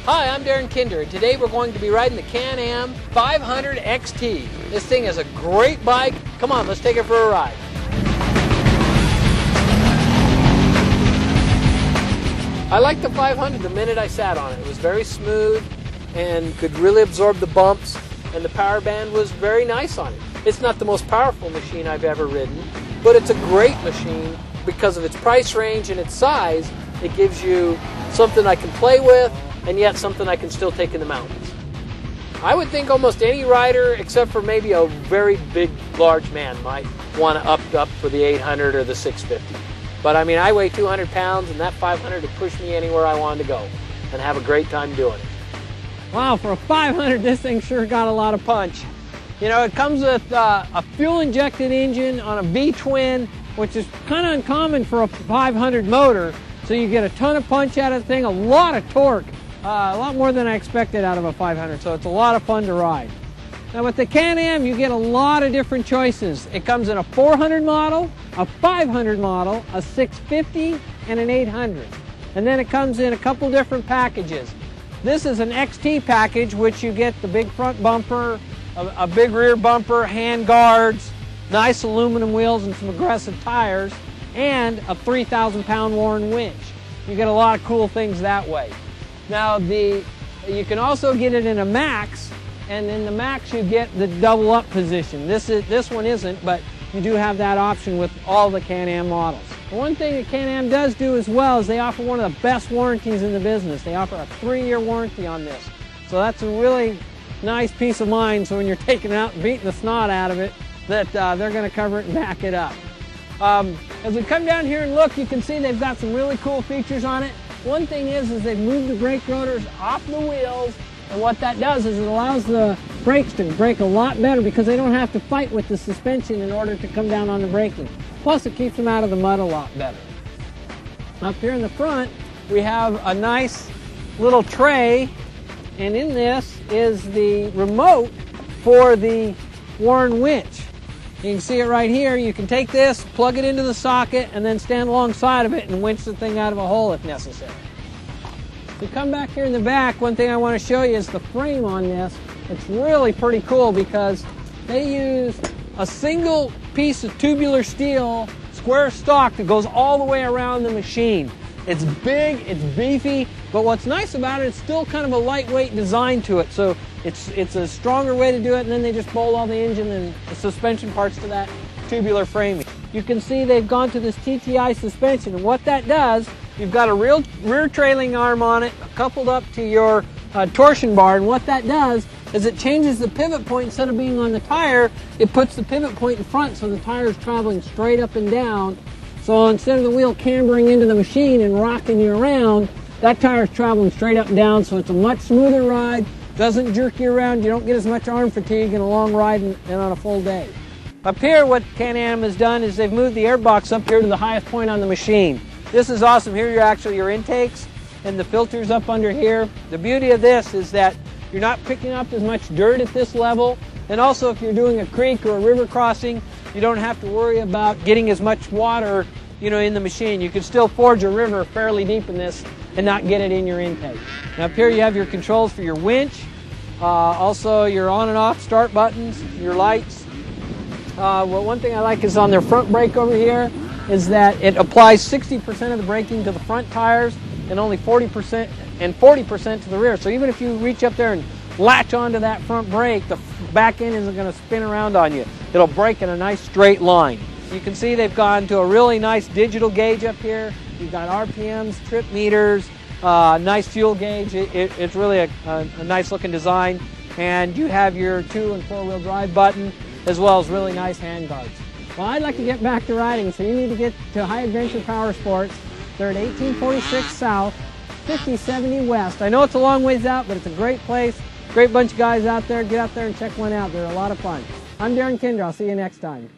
Hi, I'm Darren Kinder, and today we're going to be riding the Can-Am 500 XT. This thing is a great bike. Come on, let's take it for a ride. I liked the 500 the minute I sat on it. It was very smooth and could really absorb the bumps, and the power band was very nice on it. It's not the most powerful machine I've ever ridden, but it's a great machine because of its price range and its size. It gives you something I can play with, and yet something I can still take in the mountains. I would think almost any rider, except for maybe a very big, large man, might want to up for the 800 or the 650. But I mean, I weigh 200 pounds, and that 500 would push me anywhere I wanted to go and have a great time doing it. Wow, for a 500, this thing sure got a lot of punch. You know, it comes with a fuel-injected engine on a V-twin, which is kind of uncommon for a 500 motor. So you get a ton of punch out of the thing, a lot of torque. A lot more than I expected out of a 500, so it's a lot of fun to ride. Now with the Can-Am, you get a lot of different choices. It comes in a 400 model, a 500 model, a 650, and an 800. And then it comes in a couple different packages. This is an XT package, which you get the big front bumper, a big rear bumper, hand guards, nice aluminum wheels and some aggressive tires, and a 3,000-pound Warren winch. You get a lot of cool things that way. Now you can also get it in a Max, and in the Max you get the double up position. This one isn't, but you do have that option with all the Can-Am models. The one thing that Can-Am does do as well is they offer one of the best warranties in the business. They offer a 3-year warranty on this. So that's a really nice peace of mind, so when you're taking it out and beating the snot out of it, that they're going to cover it and back it up. As we come down here and look, you can see they've got some really cool features on it. One thing is they've moved the brake rotors off the wheels, and what that does is it allows the brakes to brake a lot better because they don't have to fight with the suspension in order to come down on the braking. Plus it keeps them out of the mud a lot better. Up here in the front we have a nice little tray, and in this is the remote for the Warren winch. You can see it right here. You can take this, plug it into the socket, and then stand alongside of it and winch the thing out of a hole if necessary. If we come back here in the back, one thing I want to show you is the frame on this. It's really pretty cool because they use a single piece of tubular steel, square stock, that goes all the way around the machine. It's big, it's beefy, but what's nice about it, it's still kind of a lightweight design to it. So it's a stronger way to do it, and then they just bolt all the engine and the suspension parts to that tubular framing. You can see they've gone to this TTI suspension, and what that does, you've got a rear trailing arm on it coupled up to your torsion bar, and what that does is it changes the pivot point. Instead of being on the tire, it puts the pivot point in front, so the tire is traveling straight up and down. So instead of the wheel cambering into the machine and rocking you around, that tire is traveling straight up and down, so it's a much smoother ride, doesn't jerk you around, you don't get as much arm fatigue in a long ride and on a full day. Up here, what Can-Am has done is they've moved the airbox up here to the highest point on the machine. This is awesome. Here are your intakes and the filters up under here. The beauty of this is that you're not picking up as much dirt at this level, and also if you're doing a creek or a river crossing, you don't have to worry about getting as much water, in the machine. You can still forge a river fairly deep in this and not get it in your intake. Now up here you have your controls for your winch, also your on and off start buttons, your lights. One thing I like is on their front brake over here is that it applies 60% of the braking to the front tires and only 40% to the rear. So even if you reach up there and latch onto that front brake, the back end isn't going to spin around on you. It'll brake in a nice straight line. You can see they've gone to a really nice digital gauge up here. You've got RPMs, trip meters, nice fuel gauge. It's really a nice looking design. And you have your 2- and 4-wheel drive button, as well as really nice hand guards. Well, I'd like to get back to riding, so you need to get to High Adventure Powersports. They're at 1846 South, 5070 West. I know it's a long ways out, but it's a great place. Great bunch of guys out there. Get out there and check one out. They're a lot of fun. I'm Darren Kinder. I'll see you next time.